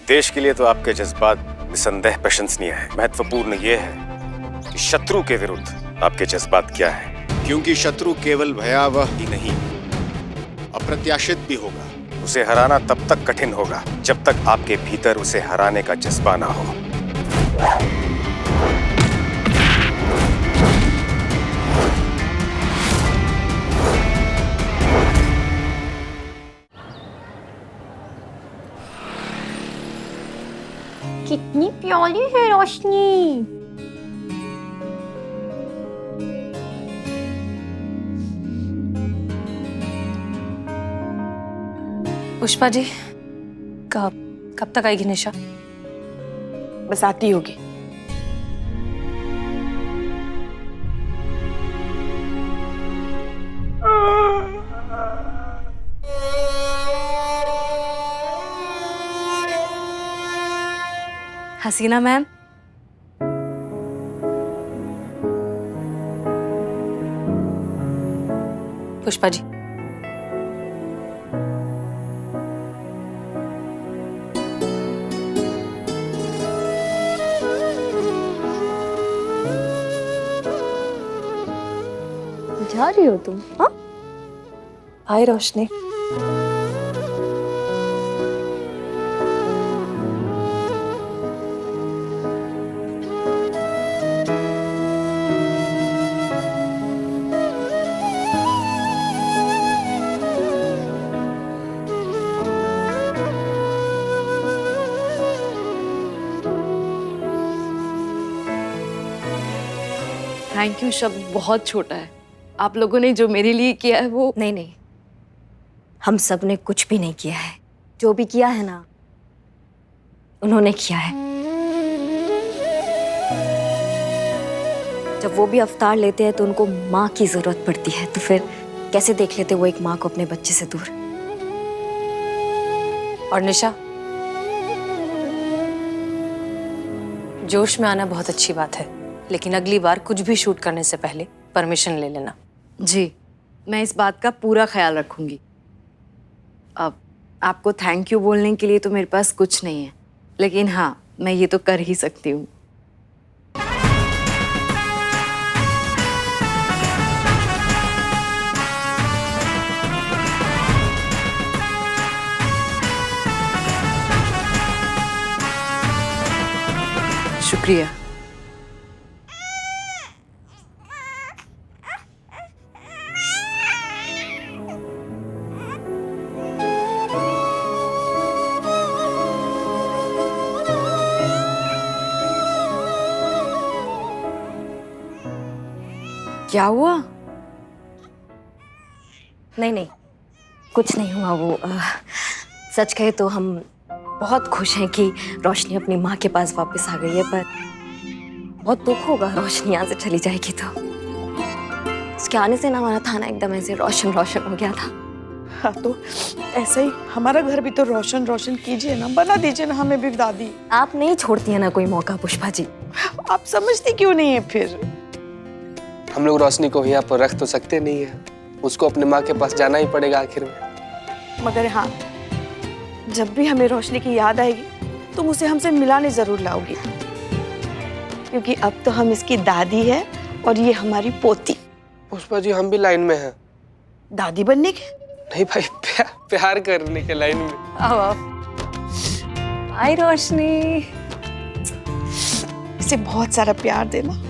देश के लिए तो आपके जज्बात निसंदेह प्रशंसनीय है। महत्वपूर्ण ये है कि शत्रु के विरुद्ध आपके जज्बात क्या है, क्योंकि शत्रु केवल भयावह ही नहीं, अप्रत्याशित भी होगा। उसे हराना तब तक कठिन होगा जब तक आपके भीतर उसे हराने का जज्बा ना हो। कितनी प्यारी है रोशनी। पुष्पा जी, कब तक आएगी निशा? बस आती होगी। हसीना मैम, पुष्पा जी, जा रही हो तुम? हाँ, हाय रोशनी। थैंक यू शब्द बहुत छोटा है। आप लोगों ने जो मेरे लिए किया है वो नहीं, हम सब ने कुछ भी नहीं किया है। जो भी किया है ना, उन्होंने किया है। जब वो भी अवतार लेते हैं तो उनको माँ की जरूरत पड़ती है, तो फिर कैसे देख लेते वो एक माँ को अपने बच्चे से दूर। और निशा, जोश में आना बहुत अच्छी बात है, लेकिन अगली बार कुछ भी शूट करने से पहले परमिशन ले लेना। जी, मैं इस बात का पूरा ख्याल रखूंगी। अब आपको थैंक यू बोलने के लिए तो मेरे पास कुछ नहीं है, लेकिन हाँ, मैं ये तो कर ही सकती हूँ। शुक्रिया। क्या हुआ? नहीं, कुछ नहीं हुआ। वो सच कहे तो हम बहुत खुश हैं कि रोशनी अपनी माँ के पास वापस आ गई है, पर बहुत दुख होगा रोशनी यहाँ से चली जाएगी तो। उसके आने से ना हमारा थाना एकदम ऐसे रोशन रोशन हो गया था। हाँ, तो ऐसे ही हमारा घर भी तो रोशन रोशन कीजिए ना, बना दीजिए ना हमें भी दादी। आप नहीं छोड़ती है ना कोई मौका पुष्पा जी। आप समझती क्यों नहीं है फिर? हम लोग रोशनी को यहाँ पर रख तो सकते नहीं है, उसको अपने माँ के पास जाना ही पड़ेगा आखिर में। मगर हाँ, जब भी हमें रोशनी की याद आएगी तुम उसे हमसे मिलाने जरूर लाओगी, क्योंकि अब तो हम इसकी दादी है और ये हमारी पोती। पुष्पा जी, हम भी लाइन में हैं। दादी बनने के? नहीं भाई, प्यार करने के लाइन में। आओ। हाय रोशनी। इसे बहुत सारा प्यार देना।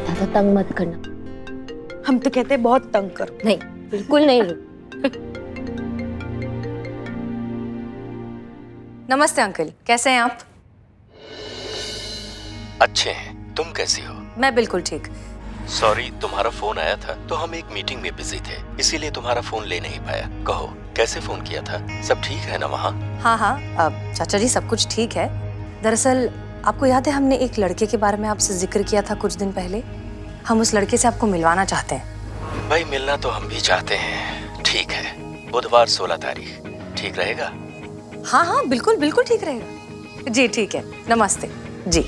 ज्यादा तंग मत करना। हम तो कहते हैं बहुत तंग करो। नहीं, बिल्कुल नहीं। नमस्ते अंकल, कैसे हैं आप? अच्छे हैं, तुम कैसी हो? मैं बिल्कुल ठीक। सॉरी, तुम्हारा फोन आया था तो हम एक मीटिंग में बिजी थे, इसीलिए तुम्हारा फोन ले नहीं पाया। कहो, कैसे फोन किया था? सब ठीक है ना वहाँ? हाँ, अब चाचा जी सब कुछ ठीक है। दरअसल आपको याद है हमने एक लड़के के बारे में आपसे जिक्र किया था कुछ दिन पहले। हम उस लड़के से आपको मिलवाना चाहते हैं। भाई, मिलना तो हम भी चाहते हैं। ठीक है, बुधवार 16 तारीख ठीक रहेगा? हाँ, बिल्कुल ठीक रहेगा। जी ठीक है, नमस्ते जी।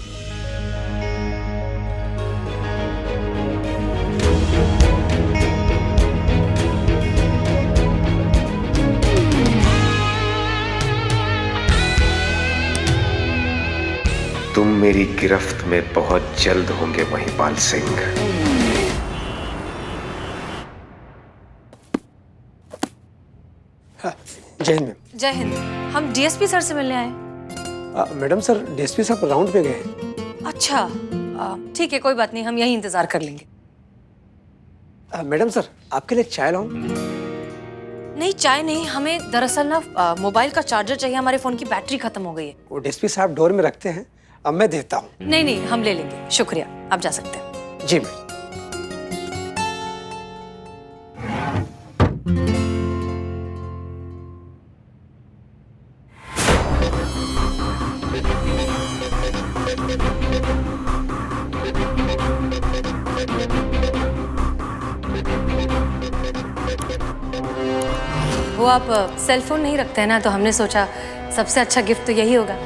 तुम मेरी गिरफ्त में बहुत जल्द होंगे महिपाल सिंह। जय हिंद मैम। जय हिंद। हम डीएसपी सर से मिलने आए। मैडम सर डीएसपी साहब राउंड पे गए हैं। अच्छा, ठीक है, कोई बात नहीं, हम यहीं इंतजार कर लेंगे। मैडम सर आपके लिए चाय लाऊं? नहीं, चाय नहीं, हमें दरअसल ना मोबाइल का चार्जर चाहिए, हमारे फोन की बैटरी खत्म हो गई है। वो डीएसपी साहब डोर में रखते हैं, अब मैं देता हूँ। नहीं नहीं, हम ले लेंगे, शुक्रिया, आप जा सकते हैं। जी मैम। वो आप सेल फोन नहीं रखते हैं ना, तो हमने सोचा सबसे अच्छा गिफ्ट तो यही होगा।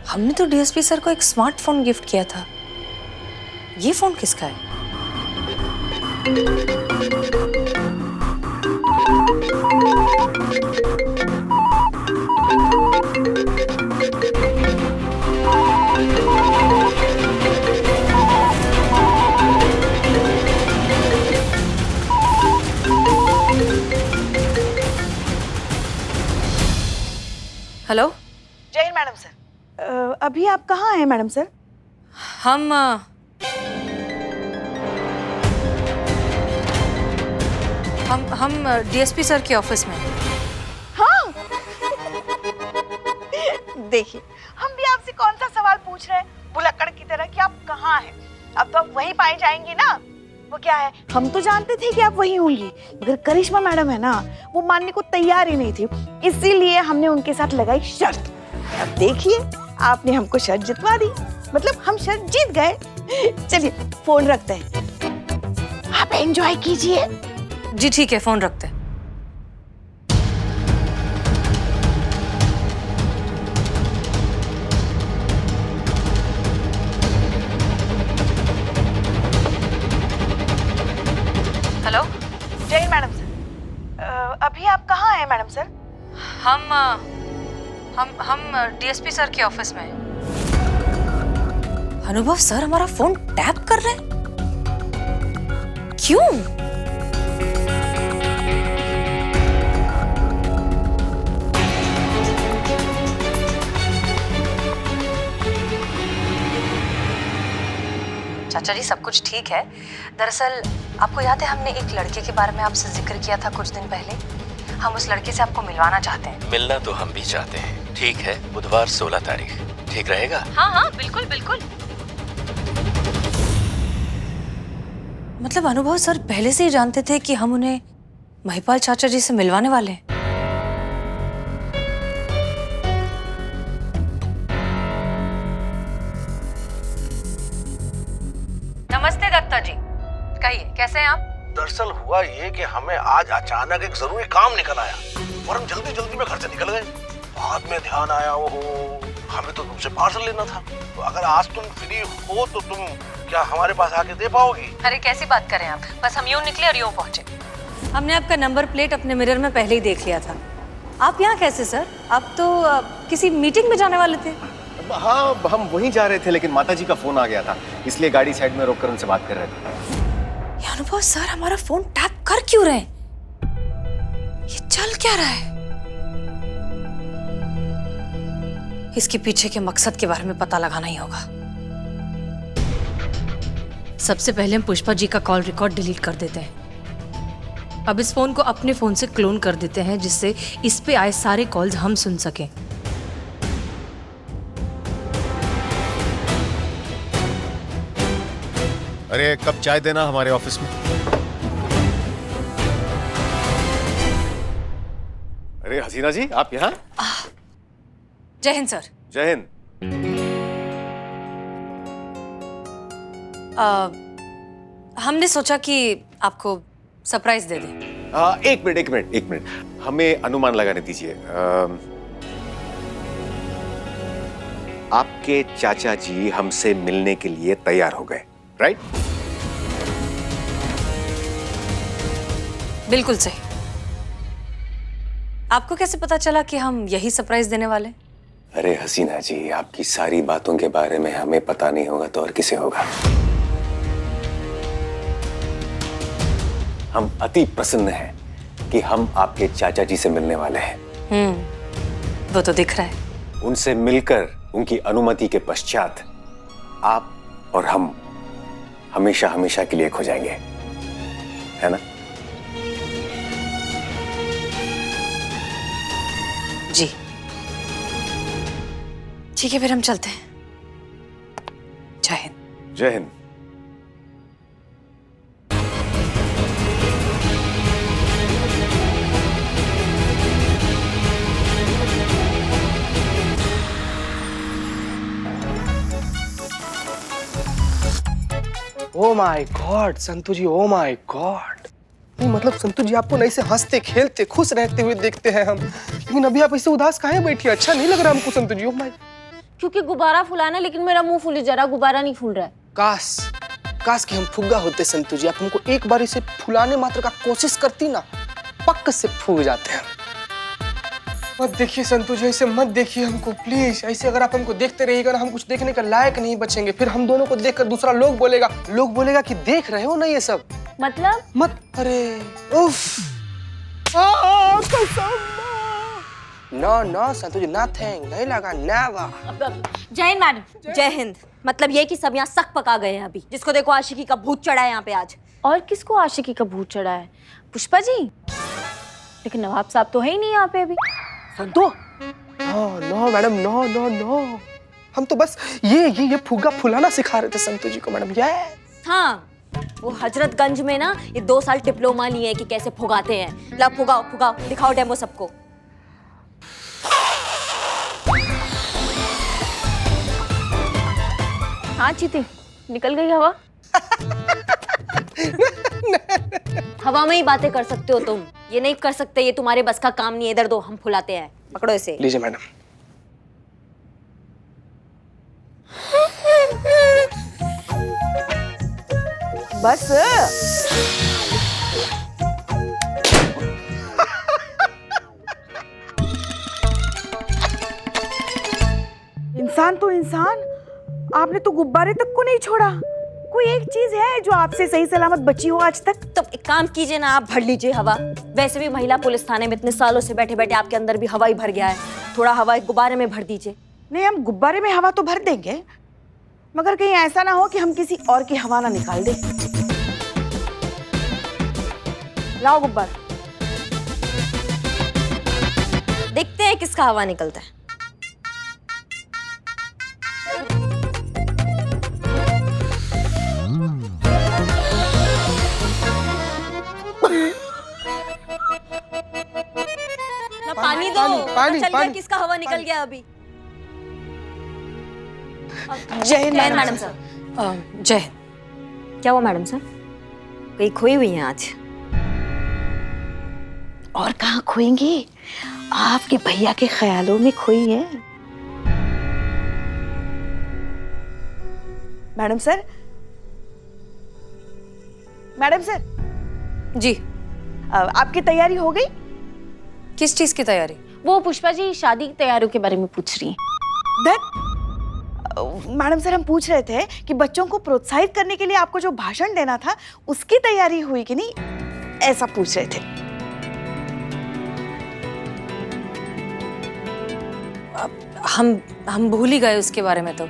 हमने तो डीएसपी सर को एक स्मार्टफोन गिफ्ट किया था, ये फोन किसका है? हेलो। जय हिंद मैडम सर। अभी आप कहाँ हैं मैडम सर? हम डीएसपी सर के ऑफिस में। हाँ। देखिए, हम भी आपसे कौन सा सवाल पूछ रहे हैं भुलक्कड़ की तरह कि आप कहाँ हैं। अब तो आप वहीं पाए जाएंगी ना। वो क्या है, हम तो जानते थे कि आप वहीं होंगी, मगर करिश्मा मैडम है ना, वो मानने को तैयार ही नहीं थी, इसीलिए हमने उनके साथ लगाई शर्त। अब देखिए, आपने हमको शर्त जितवा दी, मतलब हम शर्त जीत गए। चलिए फोन रखते हैं, आप एंजॉय कीजिए। जी ठीक है, फोन रखते हैं। हेलो। जय हिंद मैडम सर। अभी आप कहाँ हैं मैडम सर? हम डीएसपी सर के ऑफिस में हैं। अनुभव सर हमारा फोन टैप कर रहे हैं, क्यों? चाचा जी, सब कुछ ठीक है। दरअसल आपको याद है, हमने एक लड़के के बारे में आपसे जिक्र किया था कुछ दिन पहले। हम उस लड़के से आपको मिलवाना चाहते हैं। मिलना तो हम भी चाहते हैं। ठीक है, बुधवार 16 तारीख ठीक रहेगा? हाँ हाँ, बिल्कुल बिल्कुल। मतलब अनुभव सर पहले से ही जानते थे कि हम उन्हें महिपाल चाचा जी से मिलवाने वाले हैं। नमस्ते दत्ता जी, कहिए कैसे हैं आप? दरअसल हुआ ये कि हमें आज अचानक एक जरूरी काम निकल आया और हम जल्दी जल्दी में घर से निकल गए। बाद में ध्यान आया, ओहो, हमें तो तुमसे पार्सल लेना था। तो अगर आज तुम फ्री हो तो तुम क्या हमारे पास आके दे पाओगी? अरे कैसी बात करें आप, बस हम यूं निकले और यूं पहुंचे। हमने आपका नंबर प्लेट अपने मिरर में पहले ही देख लिया था। आप यहाँ कैसे सर? आप तो किसी मीटिंग में जाने वाले थे। हाँ, हम वहीं जा रहे थे, लेकिन माताजी का फोन आ गया था, इसलिए गाड़ी साइड में रोककर उनसे बात कर रहे थे। ये अनुभव सर हमारा फोन टैप कर क्यों रहे हैं? ये चल क्या रहा है? इसके पीछे के मकसद के बारे में पता लगाना ही होगा। सबसे पहले हम पुष्पा जी का कॉल रिकॉर्ड डिलीट कर देते हैं। अब इस फोन को अपने फोन से क्लोन कर देते हैं, जिससे इस पे आए सारे कॉल्स हम सुन सकें। अरे कब चाय देना हमारे ऑफिस में। अरे हसीना जी, आप यहाँ? जय हिंद सर। जय हिंद। हमने सोचा कि आपको सरप्राइज दे दें। एक मिनट, हमें अनुमान लगाने दीजिए। आपके चाचा जी हमसे मिलने के लिए तैयार हो गए, राइट? बिल्कुल सही। आपको कैसे पता चला कि हम यही सरप्राइज देने वाले? अरे हसीना जी, आपकी सारी बातों के बारे में हमें पता नहीं होगा तो और किसे होगा। हम अति प्रसन्न हैं कि हम आपके चाचा जी से मिलने वाले हैं। वो तो दिख रहा है। उनसे मिलकर उनकी अनुमति के पश्चात आप और हम हमेशा हमेशा के लिए खो जाएंगे, है ना? जी ठीक है, फिर हम चलते हैं। जय हिंद। जय Hind. Oh my god Santu ji, oh my god. नहीं मतलब संतू जी, आपको नहीं से हंसते खेलते खुश रहते हुए देखते हैं हम, लेकिन अभी आप ऐसे उदास काहे बैठी? अच्छा नहीं लग रहा हमको संतू जी। ओ माय, क्योंकि गुब्बारा फुलाना, लेकिन मेरा मुंह फूली जरा, गुब्बारा नहीं फूल रहा है। काश काश कि हम फुग्गा होते संतू जी। आप हमको एक बार इसे फुलाने मात्र का कोशिश करती ना, पक्क से फूग जाते हैं। मत देखिए संतू जी, ऐसे मत देखिए हमको प्लीज। ऐसे अगर आप हमको देखते रहिएगा ना, हम कुछ देखने का लायक नहीं बचेंगे। फिर हम दोनों को देखकर दूसरा लोग बोलेगा कि देख रहे हो ना ये सब। मतलब मत, अरे उफ, नो संतू जी, नथिंग, नहीं लगा, नेवर। जय हिंद मैडम। जय हिंद। मतलब ये कि सब यहाँ सक पका गए हैं अभी। जिसको देखो आशिकी का भूत चढ़ा है यहाँ पे आज। और किसको आशिकी का भूत चढ़ा है? पुष्पा जी? लेकिन नवाब साहब तो है ही नहीं यहाँ पे अभी। Santu, no madam, no. हम तो बस ये फुग्गा फुलाना सिखा रहे थे संतू जी को मैडम। ये हाँ, वो हजरतगंज में ना ये 2 साल डिप्लोमा लिए है कि कैसे फुगाते हैं। ला फुगाओ, दिखाओ डेमो सबको। हाँ चीती, निकल गई हवा। हवा में ही बातें कर सकते हो तुम, ये नहीं कर सकते, ये तुम्हारे बस का काम नहीं है। इधर दो, हम फुलाते हैं। पकड़ो इसे। लीजिए मैडम। बस इंसान तो इंसान, आपने तो गुब्बारे तक को नहीं छोड़ा। कोई एक चीज है जो आपसे सही सलामत बची हो आज तक? तो एक काम कीजिए ना, आप भर लीजिए हवा। वैसे भी महिला पुलिस थाने में इतने सालों से बैठे बैठे आपके अंदर भी हवा ही भर गया है। थोड़ा हवा एक गुब्बारे में भर दीजिए। नहीं, हम गुब्बारे में हवा तो भर देंगे, मगर कहीं ऐसा ना हो कि हम किसी और की हवा ना निकाल दें। लाओ गुब्बारा। देखते हैं किसका हवा निकलता है। पानी दो। पानी। किसका हवा निकल गया अभी? जय हिंद मैडम सर। जय हिंद। क्या हुआ मैडम सर? कहीं खोई हुई हैं आज? और कहाँ खोएंगी? आपके भैया के ख्यालों में खोई है। मैडम सर, जी। आपकी तैयारी हो गई? किस चीज की तैयारी? वो पुष्पा जी शादी की तैयारियों के बारे में पूछ रही हैं। मैडम सर, हम पूछ रहे थे कि बच्चों को प्रोत्साहित करने के लिए आपको जो भाषण देना था उसकी तैयारी हुई कि नहीं, ऐसा पूछ रहे थे। हम भूल ही गए उसके बारे में। तो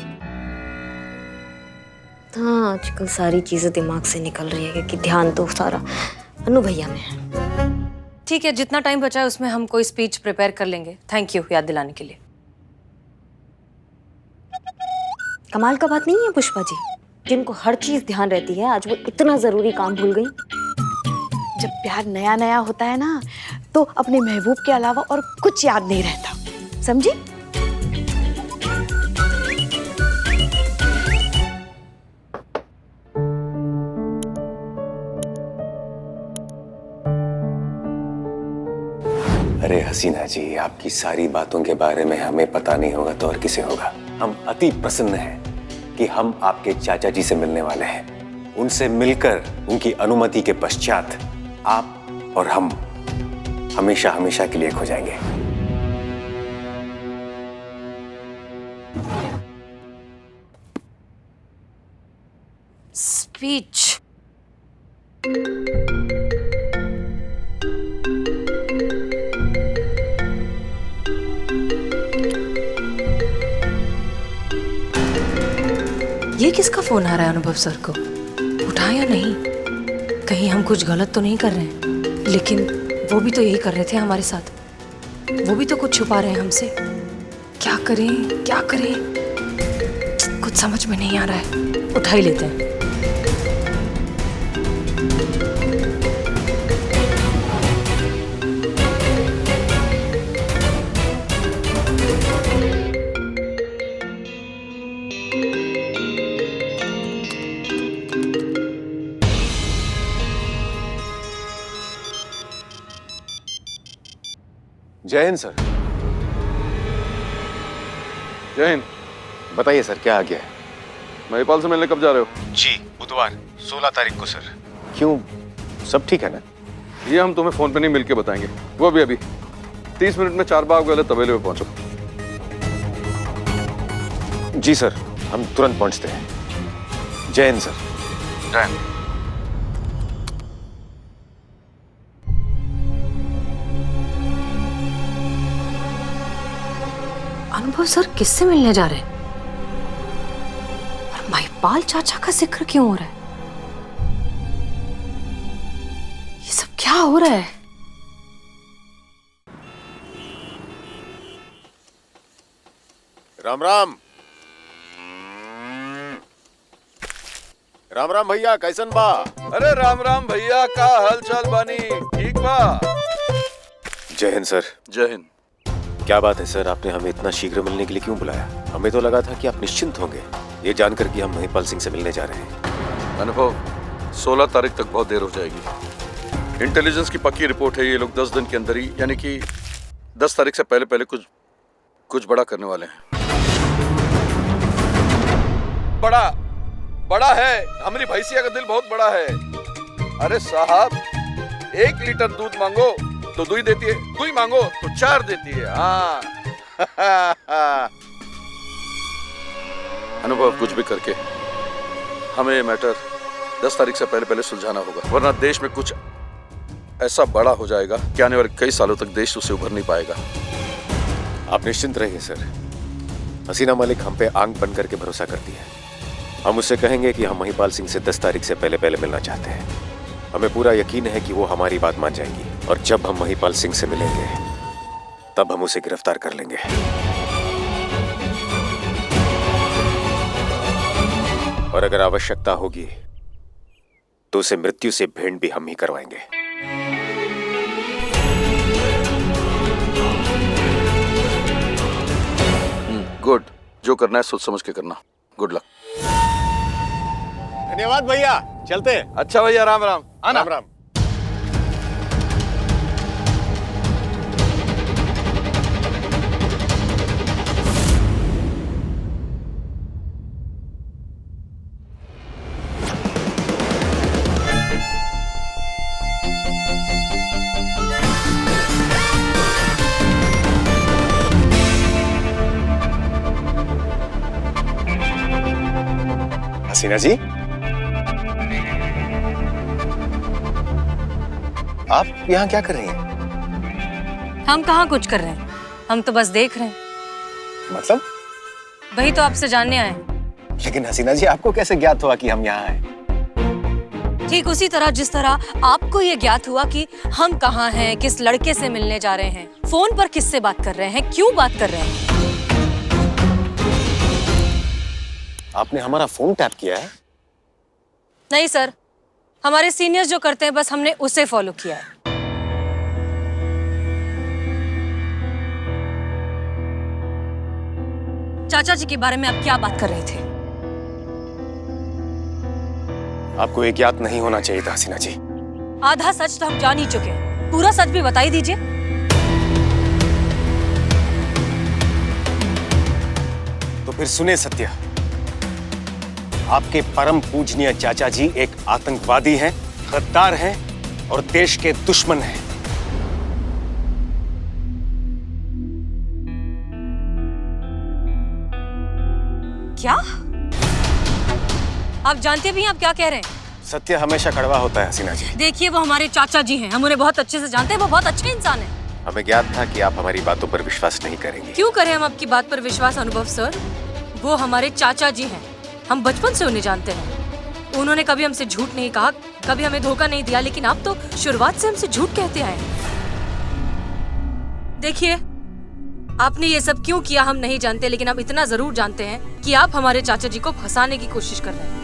हाँ, आजकल सारी चीजें दिमाग से निकल रही है कि ध्यान तो सारा अनु भैया में है। ठीक है, जितना टाइम बचा है उसमें हम कोई स्पीच प्रिपेयर कर लेंगे। थैंक यू याद दिलाने के लिए। कमाल का बात नहीं है पुष्पा जी, जिनको हर चीज ध्यान रहती है आज वो इतना जरूरी काम भूल गई। जब प्यार नया नया होता है ना, तो अपने महबूब के अलावा और कुछ याद नहीं रहता, समझी? अरे हसीना जी, आपकी सारी बातों के बारे में हमें पता नहीं होगा तो और किसे होगा। हम अति प्रसन्न हैं कि हम आपके चाचा जी से मिलने वाले हैं। उनसे मिलकर उनकी अनुमति के पश्चात आप और हम हमेशा हमेशा के लिए खो जाएंगे। स्पीच। ये किसका फोन आ रहा है अनुभव सर को? उठाया नहीं? कहीं हम कुछ गलत तो नहीं कर रहे हैं? लेकिन वो भी तो यही कर रहे थे हमारे साथ। वो भी तो कुछ छुपा रहे हैं हमसे। क्या करें क्या करें, कुछ समझ में नहीं आ रहा है। उठा ही लेते हैं। जय हिंद सर। जय हिंद। बताइए सर, क्या आ गया है? महिपाल से मिलने कब जा रहे हो? जी, बुधवार 16 तारीख को सर। क्यों, सब ठीक है ना? ये हम तुम्हें फोन पे नहीं मिलके बताएंगे, वो भी अभी 30 मिनट में 4 बाग वाले तबेले पे पहुंचो। जी सर, हम तुरंत पहुंचते हैं। जय हिंद सर। जय हिंद। अनुभव सर किससे मिलने जा रहे हैं? और महिपाल चाचा का जिक्र क्यों हो रहा है? ये सब क्या हो रहा है? राम राम। राम राम भैया, कैसन बा? अरे राम राम भैया, का हाल चाल बानी? ठीक बा? जय हिंद सर। जय हिंद। क्या बात है सर, आपने हमें इतना शीघ्र मिलने के लिए क्यों बुलाया? हमें तो लगा था कि आप निश्चिंत होंगे, ये जानकर कि हम महिपाल सिंह से मिलने जा रहे हैं। अनुभव, 16 तारीख तक बहुत देर हो जाएगी। इंटेलिजेंस की पक्की रिपोर्ट है, ये लोग 10 दिन के अंदर ही, यानी कि 10 तारीख से पहले पहले कुछ बड़ा करने वाले हैं। बड़ा है, हमारी भैंसिया का दिल बहुत बड़ा है। अरे साहब, 1 लीटर दूध मांगो तो 2 देती है, 2 मांगो तो 4 देती है। हाँ। अनुभव, कुछ भी करके हमें ये मैटर 10 तारीख से पहले पहले सुलझाना होगा, वरना देश में कुछ ऐसा बड़ा हो जाएगा कि आने वाले कई सालों तक देश उससे उभर नहीं पाएगा। आप निश्चिंत रहिए सर। हसीना मलिक हम पे आंख बन करके भरोसा करती है। हम उससे कहेंगे कि हम महिपाल सिंह से 10 तारीख से पहले पहले मिलना चाहते हैं। हमें पूरा यकीन है कि वो हमारी बात मान जाएंगी, और जब हम महिपाल सिंह से मिलेंगे तब हम उसे गिरफ्तार कर लेंगे। और अगर आवश्यकता होगी तो उसे मृत्यु से भेंट भी हम ही करवाएंगे। गुड, जो करना है सोच समझ के करना। Good luck. धन्यवाद भैया, चलते हैं। अच्छा भैया, राम राम। आना। राम राम। हसीना जी, आप यहाँ क्या कर रही हैं? हम कहाँ कुछ कर रहे हैं, हम तो बस देख रहे हैं। मतलब? वही तो आपसे जानने आए हैं। लेकिन हसीना जी, आपको कैसे ज्ञात हुआ कि हम यहाँ आए? ठीक उसी तरह जिस तरह आपको ये ज्ञात हुआ कि हम कहाँ हैं, किस लड़के से मिलने जा रहे हैं, फोन पर किससे बात कर रहे हैं, क्यों बात कर रहे हैं। आपने हमारा फोन टैप किया है? नहीं सर, हमारे सीनियर्स जो करते हैं बस हमने उसे फॉलो किया है। चाचा जी के बारे में आप क्या बात कर रहे थे? आपको ये ज्ञात नहीं होना चाहिए था हसीना जी। आधा सच तो हम जान ही चुके हैं, पूरा सच भी बता ही दीजिए। तो फिर सुने सत्या, आपके परम पूजनीय चाचा जी एक आतंकवादी हैं, गद्दार हैं और देश के दुश्मन हैं। क्या आप जानते भी हैं आप क्या कह रहे हैं? सत्य हमेशा कड़वा होता है हसीना जी। देखिए वो हमारे चाचा जी हैं, हम उन्हें बहुत अच्छे से जानते हैं, वो बहुत अच्छे इंसान हैं। हमें ज्ञात था कि आप हमारी बातों पर विश्वास नहीं करेंगे। क्यों करें हम आपकी बात पर विश्वास अनुभव सर? वो हमारे चाचा जी हैं, हम बचपन से उन्हें जानते हैं। उन्होंने कभी हमसे झूठ नहीं कहा, कभी हमें धोखा नहीं दिया, लेकिन आप तो शुरुआत से हमसे झूठ कहते आए। देखिए आपने ये सब क्यों किया हम नहीं जानते, लेकिन हम इतना जरूर जानते हैं कि आप हमारे चाचा जी को फंसाने की कोशिश कर रहे हैं।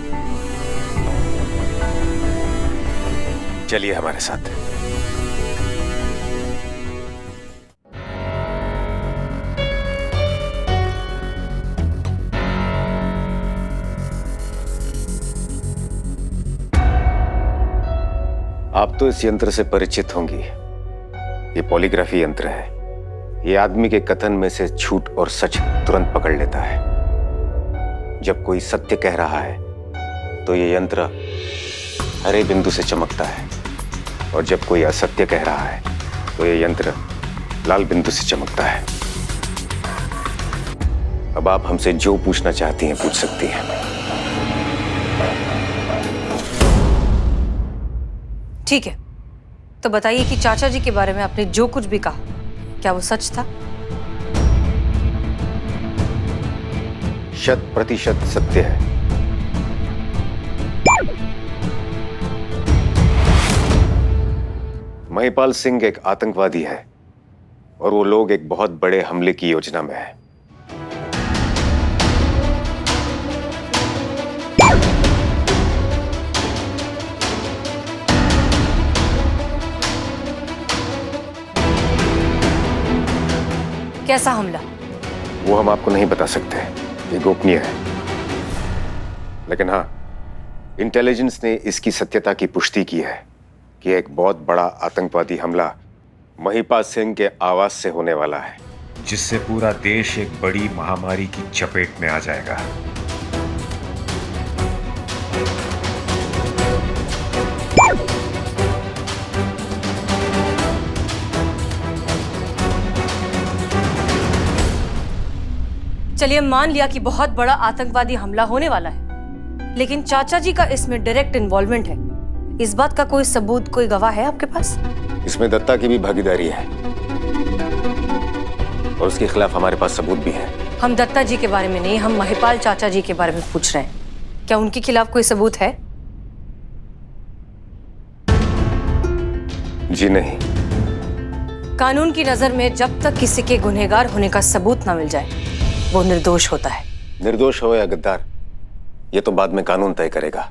चलिए हमारे साथ। आप तो इस यंत्र से परिचित होंगी। ये पॉलीग्राफी यंत्र है। ये आदमी के कथन में से झूठ और सच तुरंत पकड़ लेता है। जब कोई सत्य कह रहा है तो ये यंत्र हरे बिंदु से चमकता है, और जब कोई असत्य कह रहा है तो ये यंत्र लाल बिंदु से चमकता है। अब आप हमसे जो पूछना चाहती हैं पूछ सकती हैं। ठीक है, तो बताइए कि चाचा जी के बारे में आपने जो कुछ भी कहा, क्या वो सच था? 100% सत्य है। महिपाल सिंह एक आतंकवादी है और वो लोग एक बहुत बड़े हमले की योजना में हैं। कैसा हमला? वो हम आपको नहीं बता सकते, ये गोपनीय है। लेकिन हाँ, इंटेलिजेंस ने इसकी सत्यता की पुष्टि की है कि एक बहुत बड़ा आतंकवादी हमला महिपाल सिंह के आवास से होने वाला है, जिससे पूरा देश एक बड़ी महामारी की चपेट में आ जाएगा। चलिए मान लिया कि बहुत बड़ा आतंकवादी हमला होने वाला है, लेकिन चाचा जी का इसमें डायरेक्ट इन्वॉल्वमेंट है। इस बात का कोई सबूत, कोई गवाह है आपके पास? इसमें दत्ता की भी भागीदारी है और उसके खिलाफ हमारे पास सबूत भी है। हम दत्ता जी के बारे में नहीं, हम महिपाल चाचा जी के बारे में पूछ रहे हैं। क्या उनके खिलाफ कोई सबूत है? जी नहीं। कानून की नजर में जब तक किसी के गुनहगार होने का सबूत ना मिल जाए वो निर्दोष होता है। निर्दोष हो या गद्दार, ये तो बाद में कानून तय करेगा,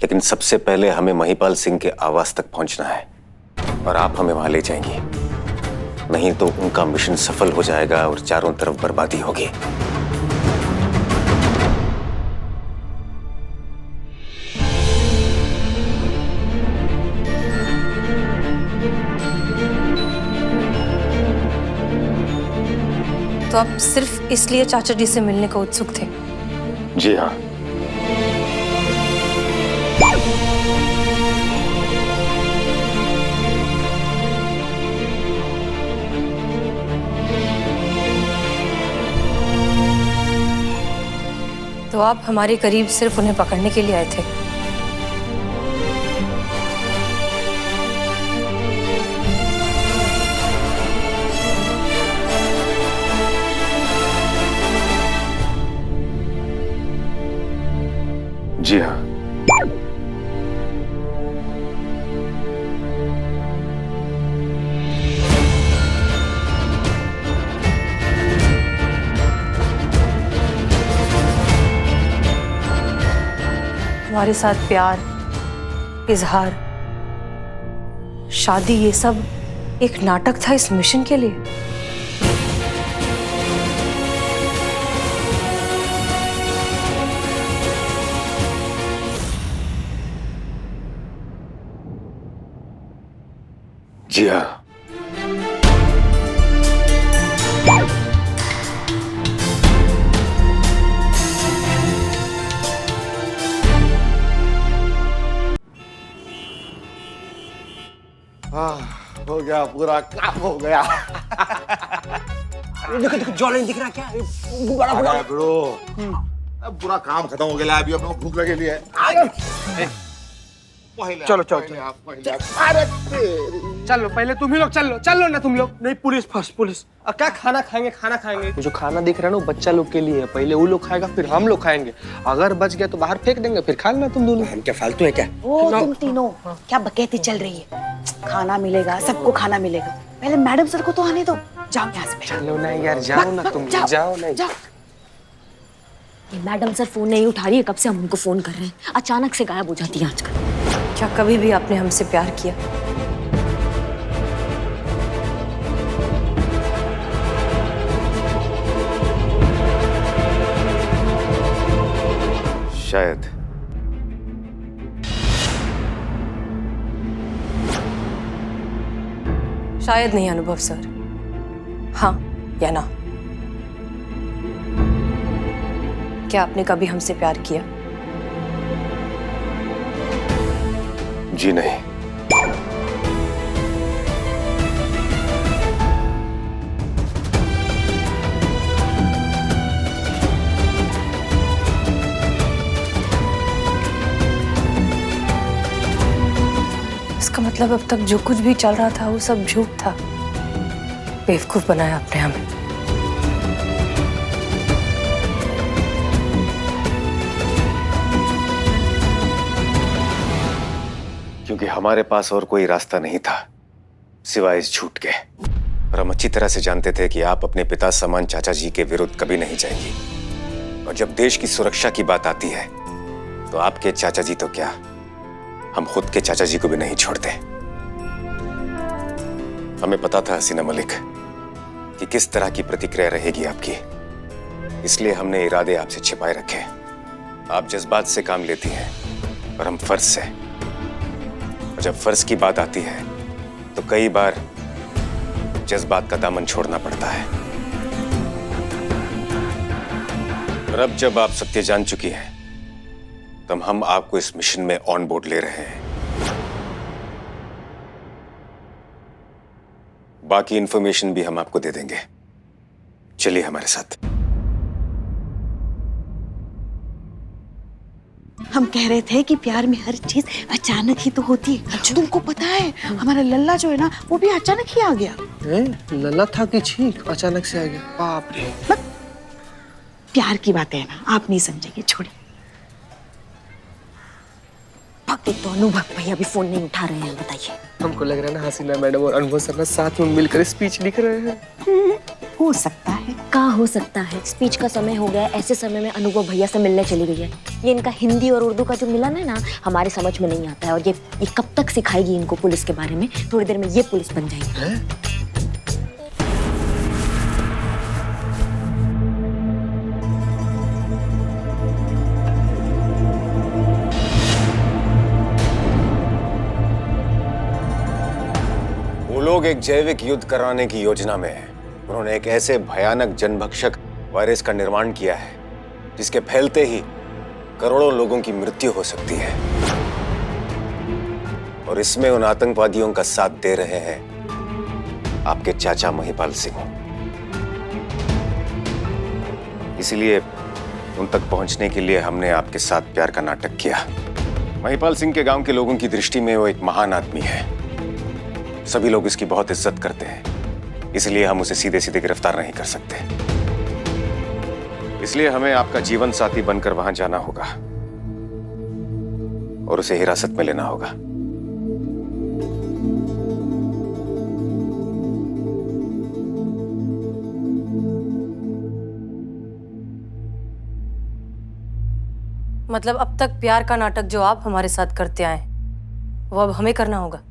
लेकिन सबसे पहले हमें महिपाल सिंह के आवास तक पहुंचना है और आप हमें वहां ले जाएंगी। नहीं तो उनका मिशन सफल हो जाएगा और चारों तरफ बर्बादी होगी। तो आप सिर्फ इसलिए चाचा जी से मिलने को उत्सुक थे? जी हाँ। तो आप हमारे करीब सिर्फ उन्हें पकड़ने के लिए आए थे? जी हाँ। हमारे साथ प्यार, इजहार, शादी, ये सब एक नाटक था इस मिशन के लिए। जी हाँ। हो गया, पूरा काम हो गया। देखो देखो, जॉ लाइन दिख रहा है क्या? बड़ा बड़ा ब्रो, अब पूरा काम खत्म हो गया, अभी अपने को भूख लगे लिए। चलो चलो चलो, पहले तुम ही लोग चलो ना तुम लोग। नहीं, पुलिस फर्स्ट, पुलिस। अब क्या खाना खाएंगे? जो खाना दिख रहा है ना, वो बच्चा लोग के लिए है। पहले वो लोग खाएगा, फिर हम लोग खाएंगे। अगर बच गया तो बाहर फेंक देंगे, फिर खा लेना तुम दोनों। हम क्या फालतू है क्या? ओ तुम तीनों क्या बकैती चल रही है? खाना मिलेगा, सबको खाना मिलेगा। पहले मैडम सर को तो आने दो। जाओ यहाँ से। चलो ना यार, जाओ ना तुम, जाओ ना। ये मैडम सर फोन नहीं उठा रही है, कब से हम उनको फोन कर रहे हैं, अचानक से गायब हो जाती है आजकल। क्या कभी भी आपने हमसे प्यार किया? शायद। शायद नहीं अनुभव सर, हाँ या ना? क्या आपने कभी हमसे प्यार किया? जी नहीं। इसका मतलब अब तक जो कुछ भी चल रहा था वो सब झूठ था। बेवकूफ बनाया आपने हमें। क्योंकि हमारे पास और कोई रास्ता नहीं था सिवाय इस झूठ के। और हम अच्छी तरह से जानते थे कि आप अपने पिता समान चाचा जी के विरुद्ध कभी नहीं जाएंगी। और जब देश की सुरक्षा की बात आती है तो आपके चाचा जी तो क्या, हम खुद के चाचा जी को भी नहीं छोड़ते। हमें पता था हसीना मलिक कि किस तरह की प्रतिक्रिया रहेगी आपकी, इसलिए हमने इरादे आपसे छिपाए रखे। आप जज्बात से काम लेती हैं और हम फर्ज से। और जब फर्ज की बात आती है तो कई बार जज्बात का दामन छोड़ना पड़ता है। और अब जब आप सत्य जान चुकी हैं तो हम आपको इस मिशन में ऑन बोर्ड ले रहे हैं। बाकी इंफॉर्मेशन भी हम आपको दे देंगे। चलिए हमारे साथ। हम कह रहे थे कि प्यार में हर चीज अचानक ही तो होती है। तुमको पता है हमारा लल्ला जो है ना, वो भी अचानक ही आ गया। लल्ला था कि छींक अचानक से आ गया? बाप रे। प्यार की बातें है ना, आप नहीं समझेंगे, छोड़िए। एक तो अनुभव भैया भी फोन नहीं उठा रहे हैं, बताइए। हमको लग रहा है ना हसीना मैडम और अनुभव सर ना साथ में मिलकर स्पीच लिख रहे हैं। हो सकता है। कहाँ हो सकता है? स्पीच का समय हो गया, ऐसे समय में अनुभव भैया से मिलने चली गई है। ये इनका हिंदी और उर्दू का जो मिलन है ना, हमारे समझ में नहीं आता है। और ये कब तक सिखाएगी इनको पुलिस के बारे में? थोड़ी देर में ये पुलिस बन जाएगी। वो लोग एक जैविक युद्ध कराने की योजना में हैं। उन्होंने एक ऐसे भयानक जनभक्षक वायरस का निर्माण किया है जिसके फैलते ही करोड़ों लोगों की मृत्यु हो सकती है। और इसमें उन आतंकवादियों का साथ दे रहे हैं आपके चाचा महिपाल सिंह। इसलिए उन तक पहुंचने के लिए हमने आपके साथ प्यार का नाटक किया। महिपाल सिंह के गांव के लोगों की दृष्टि में वो एक महान आदमी है। सभी लोग इसकी बहुत इज्जत करते हैं, इसलिए हम उसे सीधे सीधे गिरफ्तार नहीं कर सकते। इसलिए हमें आपका जीवन साथी बनकर वहां जाना होगा और उसे हिरासत में लेना होगा। मतलब अब तक प्यार का नाटक जो आप हमारे साथ करते आए वो अब हमें करना होगा?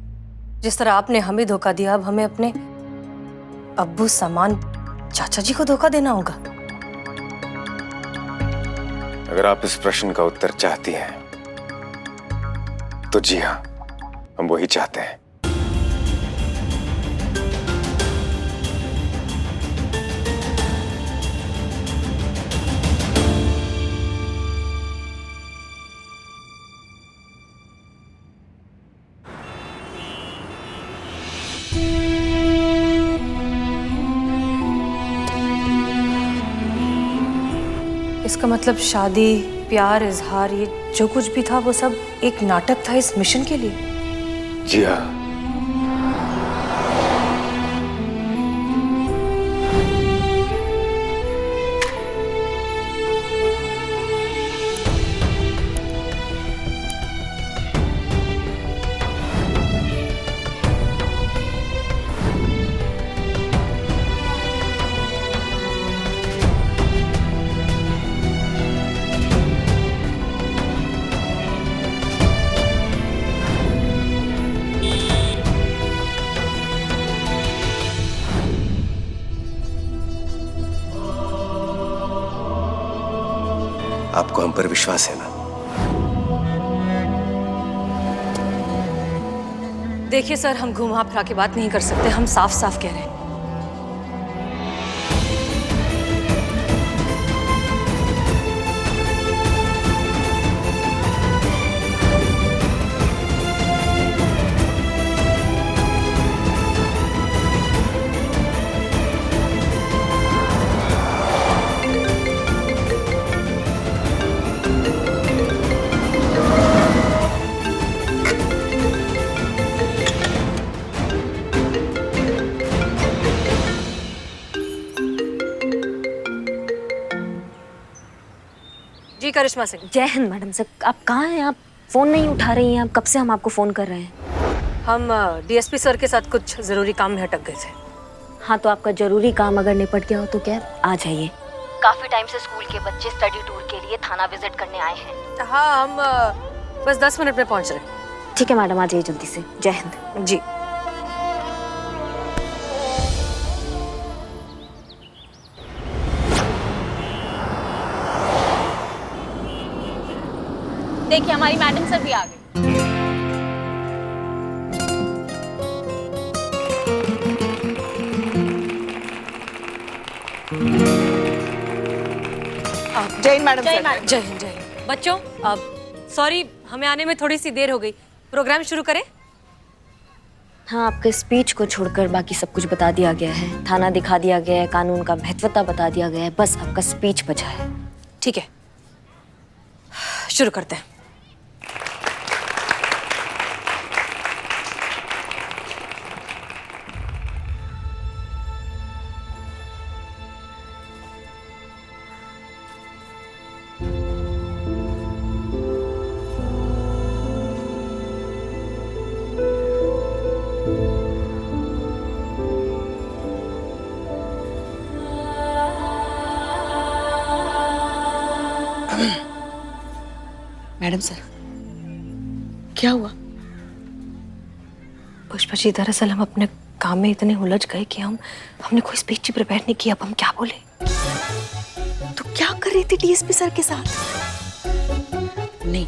जिस तरह आपने हमें धोखा दिया, अब हमें अपने अब्बू समान चाचा जी को धोखा देना होगा? अगर आप इस प्रश्न का उत्तर चाहती हैं तो जी हाँ, हम वही चाहते हैं। इसका मतलब शादी, प्यार, इजहार, ये जो कुछ भी था वो सब एक नाटक था इस मिशन के लिए। जी हाँ। आपको हम पर विश्वास है ना? देखिए सर, हम घुमा फिरा के बात नहीं कर सकते, हम साफ साफ कह रहे हैं। जी करिश्मा सिंह। जय हिंद मैडम सर, आप कहाँ हैं? आप फोन नहीं उठा रही हैं। आप कब से हम आपको फोन कर रहे हैं। हम डीएसपी सर के साथ कुछ जरूरी काम में अटक गए थे। हाँ, तो आपका जरूरी काम अगर निपट गया हो तो क्या आ जाइए। काफी टाइम से स्कूल के बच्चे स्टडी टूर के लिए थाना विजिट करने आए हैं। हाँ, हम बस 10 मिनट में पहुंच रहे हैं। ठीक है मैडम, आ जाइए जल्दी से। जय हिंद। जी। देखिए हमारी मैडम सर भी आ गई। जय हिंद मैडम सर। जय हिंद। जय हिंद। बच्चों, अब सॉरी, हमें आने में थोड़ी सी देर हो गई। प्रोग्राम शुरू करें? हाँ, आपके स्पीच को छोड़कर बाकी सब कुछ बता दिया गया है। थाना दिखा दिया गया है, कानून का महत्वता बता दिया गया है, बस आपका स्पीच बचा है। ठीक है, शुरू करते हैं। मैडम सर, क्या हुआ? पुष्पा जी, दरअसल हम अपने काम में इतने उलझ गए कि हमने कोई स्पीच ही प्रिपेयर नहीं की। अब हम क्या बोले? तो क्या कर रही थी डीएसपी सर के साथ? नहीं,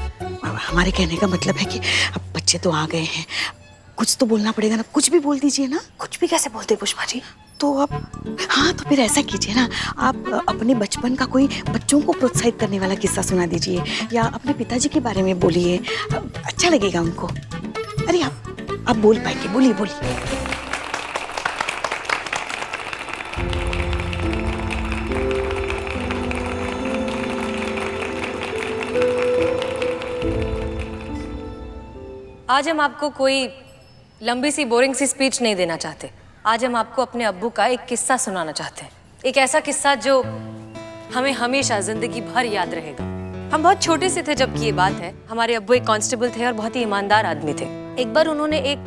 हमारे कहने का मतलब है कि अब बच्चे तो आ गए हैं, कुछ तो बोलना पड़ेगा ना। कुछ भी बोल दीजिए ना। कुछ भी कैसे बोलते पुष्पा जी? तो अब हाँ, तो फिर ऐसा कीजिए ना, आप अपने बचपन का कोई बच्चों को प्रोत्साहित करने वाला किस्सा सुना दीजिए, या अपने पिताजी के बारे में बोलिए, अच्छा लगेगा उनको। अरे आप बोल पाएंगे, बोलिए बोलिए। आज हम आपको कोई लंबी सी बोरिंग सी स्पीच नहीं देना चाहते। आज हम आपको अपने अब्बू का एक किस्सा सुनाना चाहते हैं। एक ऐसा किस्सा जो हमें हमेशा जिंदगी भर याद रहेगा। हम बहुत छोटे से थे जबकि ये बात है। हमारे अब्बू एक कांस्टेबल थे और बहुत ही ईमानदार आदमी थे। एक बार उन्होंने एक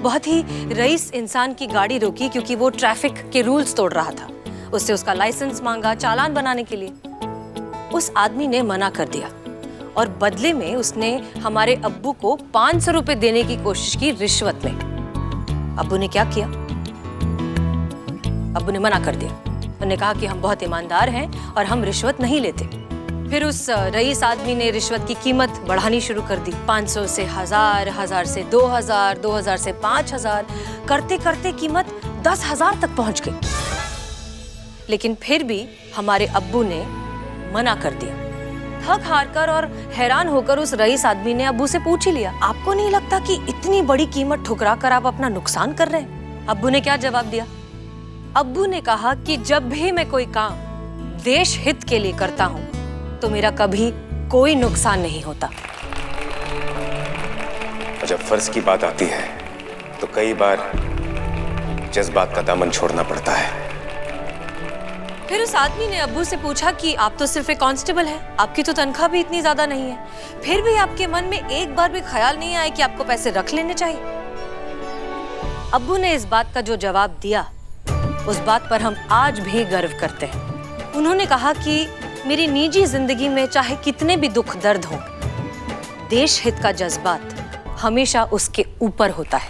बहुत ही रईस इंसान की गाड़ी रोकी क्योंकि वो ट्रैफिक के रूल्स तोड़ रहा था। उससे उसका लाइसेंस मांगा चालान बनाने के लिए। उस आदमी ने मना कर दिया और बदले में उसने हमारे अब्बू को 500 रुपए देने की कोशिश की रिश्वत में। अब्बू ने क्या किया? अब्बू ने मना कर दिया। उन्होंने कहा कि हम बहुत ईमानदार हैं और हम रिश्वत नहीं लेते। फिर उस रईस आदमी ने रिश्वत की कीमत बढ़ानी शुरू कर दी। 500 से 1000, 1000 से 2000, 2000 से 5000, करते करते कीमत 10,000 तक पहुंच गई। लेकिन फिर भी हमारे अब्बू ने मना कर दिया। थक हारकर और हैरान होकर उस रईस आदमी ने अब्बू से पूछ ही लिया, आपको नहीं लगता कि इतनी बड़ी कीमत ठुकरा कर आप अपना नुकसान कर रहे हैं? अब्बू ने क्या जवाब दिया? अब्बू ने कहा कि जब भी मैं कोई काम देश हित के लिए करता हूँ तो मेरा कभी कोई नुकसान नहीं होता। और जब फर्ज की बात आती है तो कई बार जज्बात का दामन छोड़ना पड़ता है। फिर उस आदमी ने अब्बू से पूछा कि आप तो सिर्फ एक कांस्टेबल हैं, आपकी तो तनख्वाह भी इतनी ज्यादा नहीं है, फिर भी आपके मन में एक बार भी ख्याल नहीं आया कि आपको पैसे रख लेने चाहिए? अब्बू ने इस बात का जो जवाब दिया, उस बात पर हम आज भी गर्व करते हैं। उन्होंने कहा कि मेरी निजी जिंदगी में चाहे कितने भी दुख दर्द हों, देश हित का जज्बात हमेशा उसके ऊपर होता है।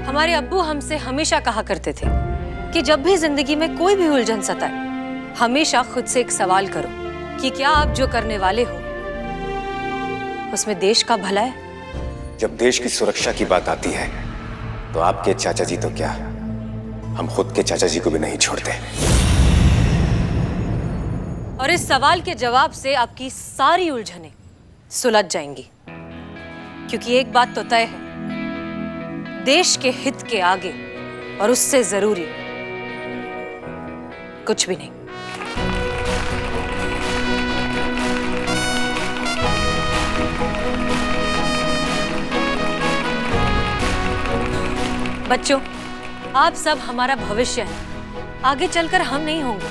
हमारे अब्बू हमसे हमेशा कहा करते थे कि जब भी जिंदगी में कोई भी उलझन सताए, हमेशा खुद से एक सवाल करो कि क्या आप जो करने वाले हो उसमें देश का भला है? जब देश की सुरक्षा की बात आती है तो आपके चाचा जी तो क्या, हम खुद के चाचा जी को भी नहीं छोड़ते। और इस सवाल के जवाब से आपकी सारी उलझनें सुलझ जाएंगी, क्योंकि एक बात तो तय है, देश के हित के आगे और उससे जरूरी कुछ भी नहीं। बच्चों, आप सब हमारा भविष्य हैं। आगे चलकर हम नहीं होंगे,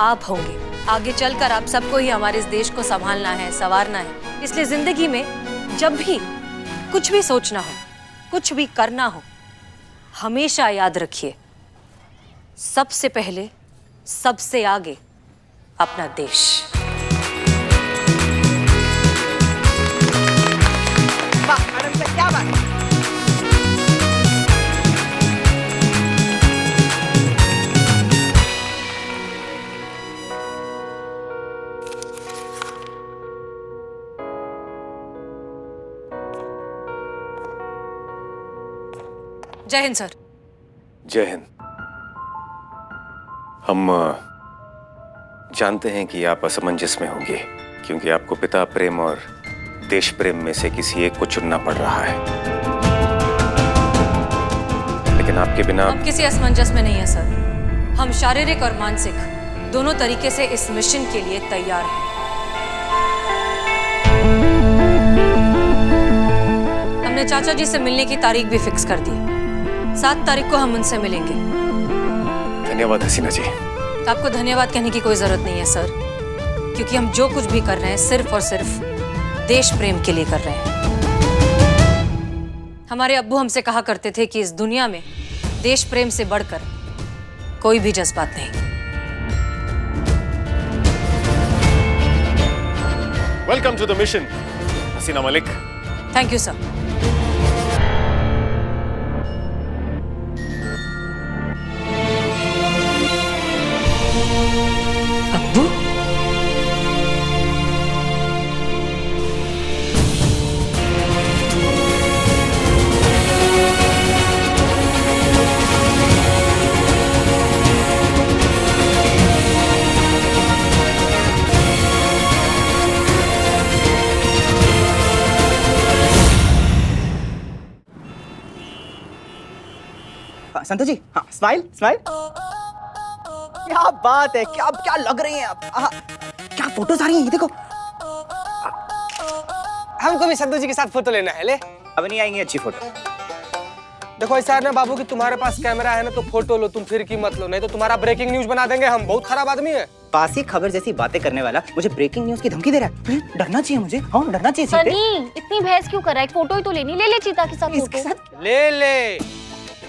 आप होंगे। आगे चलकर आप सबको ही हमारे इस देश को संभालना है, संवारना है। इसलिए जिंदगी में जब भी कुछ भी सोचना हो, कुछ भी करना हो, हमेशा याद रखिए, सबसे पहले, सबसे आगे अपना देश। वाह मैडम सर, क्या बात। जय हिंद सर। जय हिंद। हम जानते हैं कि आप असमंजस में होंगे, क्योंकि आपको पिता प्रेम और देश प्रेम में से किसी एक को चुनना पड़ रहा है। लेकिन आपके बिना हम किसी असमंजस में नहीं है सर। हम शारीरिक और मानसिक दोनों तरीके से इस मिशन के लिए तैयार हैं। हमने चाचा जी से मिलने की तारीख भी फिक्स कर दी। 7 तारीख को हम उनसे मिलेंगे। धन्यवाद हसीना जी। आपको धन्यवाद कहने की कोई जरूरत नहीं है सर, क्योंकि हम जो कुछ भी कर रहे हैं सिर्फ और सिर्फ देश प्रेम के लिए कर रहे हैं। हमारे अब्बू हमसे कहा करते थे कि इस दुनिया में देश प्रेम से बढ़कर कोई भी जज्बात नहीं। Welcome to the mission Haseena Malik. Thank you sir. अब्बू, संतोष जी, हाँ, स्माइल स्माइल। क्या बात है, क्या क्या लग रही हैं आप। क्या फोटोज आ रही हैं, ये देखो। हमको भी संतोष जी के साथ फोटो लेना है। ले, अब नहीं आएंगी अच्छी फोटो। देखो ऐसा है ना बाबू कि तुम्हारे पास कैमरा है ना तो फोटो लो, तुम फिर की मत लो, नहीं तो तुम्हारा ब्रेकिंग न्यूज बना देंगे हम। बहुत खराब आदमी है। बासी खबर जैसी बातें करने वाला मुझे ब्रेकिंग न्यूज की धमकी दे रहा है। डरना चाहिए मुझे। हाँ, डरना चाहिए। सनी, इतनी बहस क्यों कर रहा है? फोटो ही तो लेनी, ले ले चीता के साथ फोटो। ले ले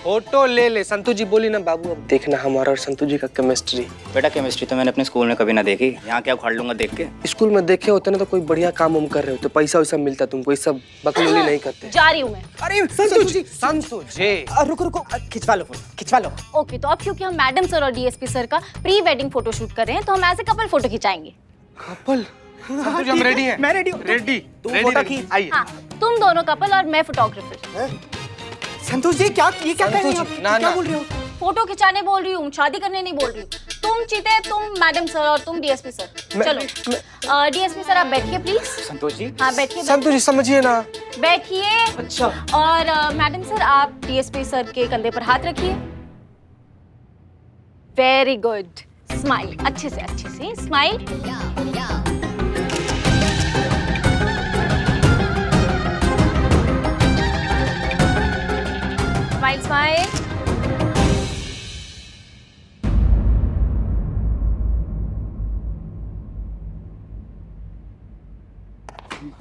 फोटो ले ले। संतू जी बोली ना बाबू, अब देखना हमारा और संतू जी का केमिस्ट्री। बेटा केमिस्ट्री तो मैंने अपने स्कूल में कभी ना देखी, यहाँ क्या उखाड़ लूंगा देख के। स्कूल में देखे होते ना तो कोई बढ़िया काम हम कर रहे होते, पैसा वैसा मिलता तुमको। ये सब बकलोली नहीं करते। जा रही हूँ मैं। अरे संतू जी, संतू जी रुको रुको, खिंचवा लो फोटो, खिंचवा लो। ओके, तो अब क्योंकि हम मैडम सर और डीएसपी सर का प्री वेडिंग फोटो शूट कर रहे हैं तो हम एज ए कपल फोटो खिंचाएंगे। कपल? संतू जी हम रेडी हैं। मैं रेडी हूँ। रेडी। तुम फोटो खींच। आइए। हाँ, तुम दोनों कपल और मैं फोटोग्राफर। संतोष जी क्या ये क्या कर रही हो? क्या बोल रही हो? फोटो खिंचाने बोल रही हूँ, शादी करने नहीं बोल रही हूँ। तुम चीते, तुम मैडम सर और तुम डीएसपी सर। चलो डीएसपी सर आप बैठिए प्लीज। संतोष जी। हाँ बैठिए। संतोष जी समझिए ना, बैठिए। अच्छा। और मैडम सर आप डीएसपी सर के कंधे पर हाथ रखिए। Very good. स्माइल, अच्छे से स्माइल। Smile smile.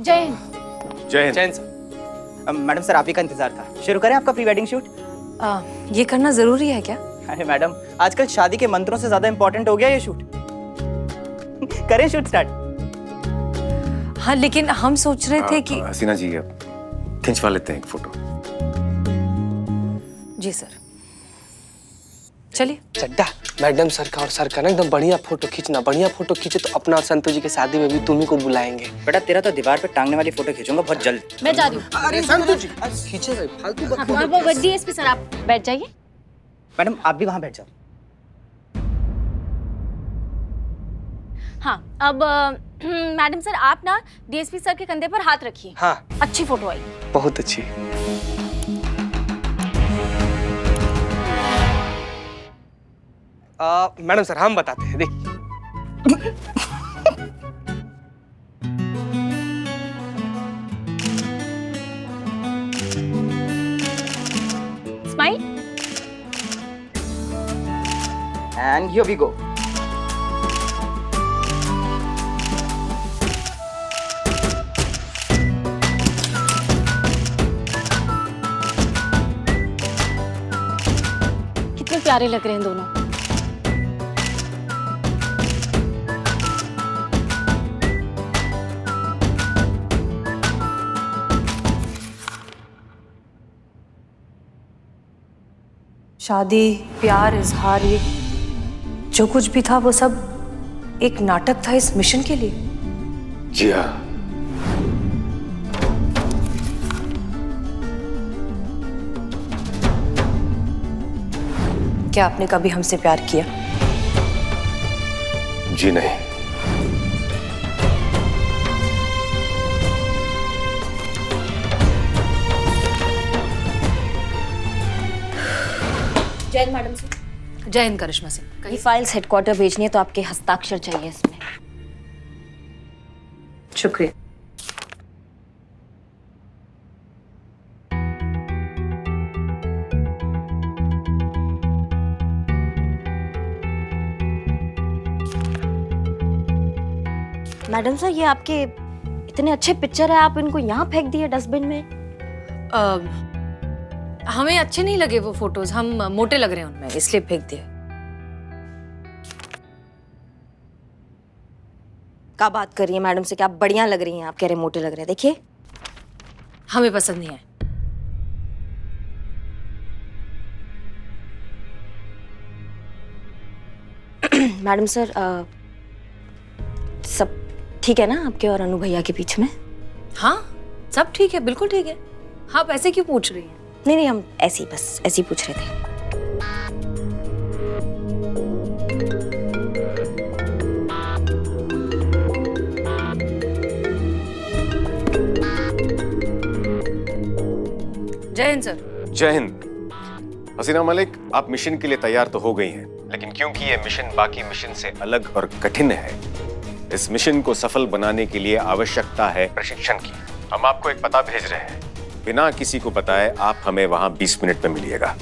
जय हिंद। जय Hind. Jain sir. Madam sir आप ही का इंतजार था, शुरू करें आपका प्री वेडिंग शूट? ये करना जरूरी है क्या? अरे मैडम आजकल शादी के मंत्रों से ज्यादा इंपॉर्टेंट हो गया ये शूट। करें शूट स्टार्ट। हाँ लेकिन हम सोच रहे थे कि हसीना जी अब खिंचवा लेते हैं एक फोटो। जी सर चलिए। चड्डा मैडम सर का और सर का ना एकदम बढ़िया फोटो खींचना। बढ़िया फोटो खींचे तो अपना और संतोष जी की शादी में भी तुम्ही को बुलाएंगे। बेटा तेरा तो दीवार पे टांगने वाली फोटो खींचूंगा बहुत जल्द। मैं जा रही हूँ। अरे संतोष जी खींचे गए फालतू डीएसपी सर आप बैठ जाइए। मैडम आप भी वहां बैठ जाओ। हाँ अब मैडम सर आप ना डीएसपी सर के कंधे पर हाथ रखिए। हाँ अच्छी फोटो आई। बहुत अच्छी। मैडम सर हम बताते हैं, देखिए। Smile and here we go. कितने प्यारे लग रहे हैं दोनों। शादी, प्यार, इजहार, ये जो कुछ भी था वो सब एक नाटक था इस मिशन के लिए। जी हाँ। क्या आपने कभी हमसे प्यार किया? जी नहीं। जय मैडम सर। जय हिंद करिश्मा सिंह। ये फाइल्स हेडक्वार्टर भेजनी है तो आपके हस्ताक्षर चाहिए इसमें। शुक्रिया। मैडम सर ये आपके इतने अच्छे पिक्चर है, आप इनको यहाँ फेंक दिए डस्टबिन में। हमें अच्छे नहीं लगे वो फोटोज, हम मोटे लग रहे हैं उनमें, इसलिए फेंक दिए। क्या बात कर रही है मैडम से, क्या आप बढ़िया लग रही हैं? आप कह रहे मोटे लग रहे हैं। देखिए हमें पसंद नहीं है। मैडम सर सब ठीक है ना आपके और अनु भैया के बीच में? हाँ सब ठीक है, बिल्कुल ठीक है। आप ऐसे क्यों पूछ रही हैं? नहीं नहीं, हम ऐसे ही बस ऐसे ही पूछ रहे थे। जय हिंद सर। जय हिंद। हसीना मलिक आप मिशन के लिए तैयार तो हो गई हैं, लेकिन क्योंकि ये मिशन बाकी मिशन से अलग और कठिन है, इस मिशन को सफल बनाने के लिए आवश्यकता है प्रशिक्षण की। हम आपको एक पता भेज रहे हैं, बिना किसी को बताए आप हमें वहां 20 मिनट में मिलिएगा।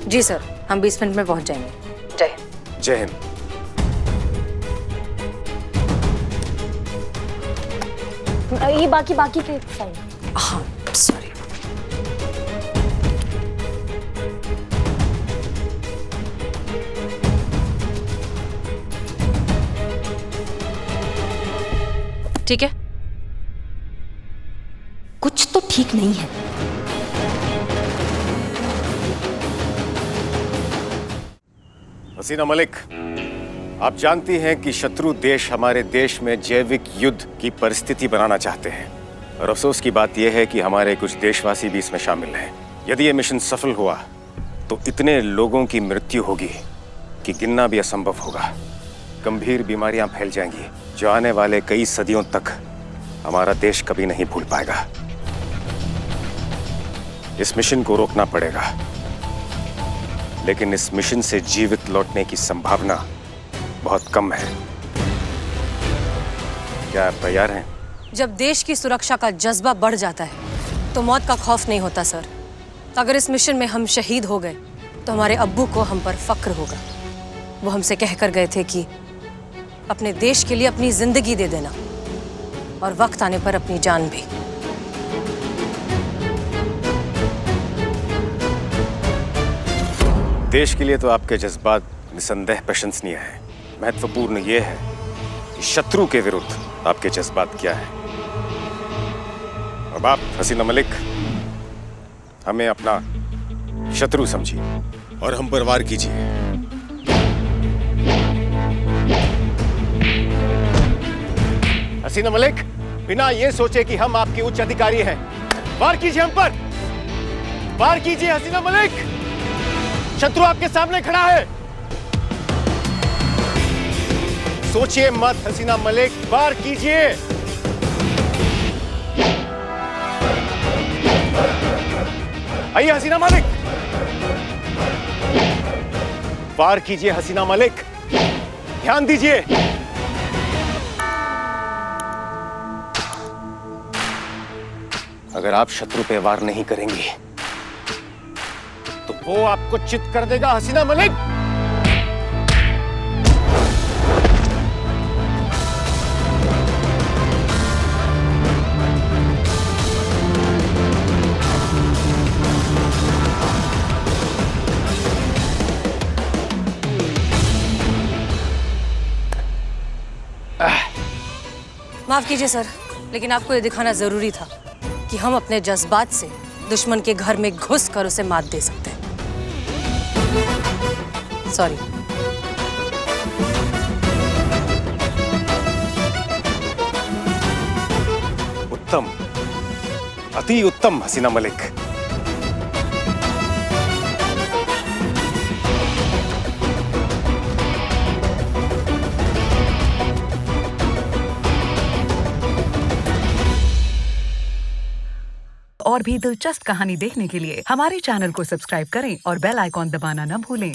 जी सर, हम 20 मिनट में पहुंच जाएंगे। जय हिंद। जय हिंद। ये बाकी के साइन। हाँ सॉरी। ठीक है। कुछ तो ठीक नहीं है। हसीना मलिक, आप जानती हैं कि शत्रु देश हमारे देश में जैविक युद्ध की परिस्थिति बनाना चाहते हैं, और अफसोस की बात यह है कि हमारे कुछ देशवासी भी इसमें शामिल हैं। यदि यह मिशन सफल हुआ तो इतने लोगों की मृत्यु होगी कि गिनना भी असंभव होगा। गंभीर बीमारियां फैल जाएंगी जो आने वाले कई सदियों तक हमारा देश कभी नहीं भूल पाएगा। इस मिशन को रोकना पड़ेगा, लेकिन इस मिशन से जीवित लौटने की संभावना बहुत कम है। क्या आप तैयार हैं? जब देश की सुरक्षा का जज्बा बढ़ जाता है तो मौत का खौफ नहीं होता सर। अगर इस मिशन में हम शहीद हो गए तो हमारे अब्बू को हम पर फक्र होगा। वो हमसे कहकर गए थे कि अपने देश के लिए अपनी जिंदगी दे देना और वक्त आने पर अपनी जान भी। देश के लिए तो आपके जज्बात निसंदेह प्रशंसनीय हैं। महत्वपूर्ण ये है कि शत्रु के विरुद्ध आपके जज्बात क्या है। अब आप हसीना मलिक हमें अपना शत्रु समझिए और हम पर वार कीजिए। हसीना मलिक, बिना ये सोचे कि हम आपके उच्च अधिकारी हैं, वार कीजिए हम पर। वार कीजिए हसीना मलिक, शत्रु आपके सामने खड़ा है। सोचिए मत हसीना मलिक, वार कीजिए। आइए हसीना मलिक, वार कीजिए हसीना मलिक, ध्यान दीजिए। अगर आप शत्रु पे वार नहीं करेंगी तो वो आपको चित कर देगा हसीना मलिक। माफ कीजिए सर, लेकिन आपको ये दिखाना जरूरी था कि हम अपने जज्बात से दुश्मन के घर में घुस कर उसे मात दे सकते हैं। सॉरी। उत्तम, अति उत्तम हसीना मलिक। और भी दिलचस्प कहानी देखने के लिए हमारे चैनल को सब्सक्राइब करें और बेल आइकॉन दबाना न भूलें।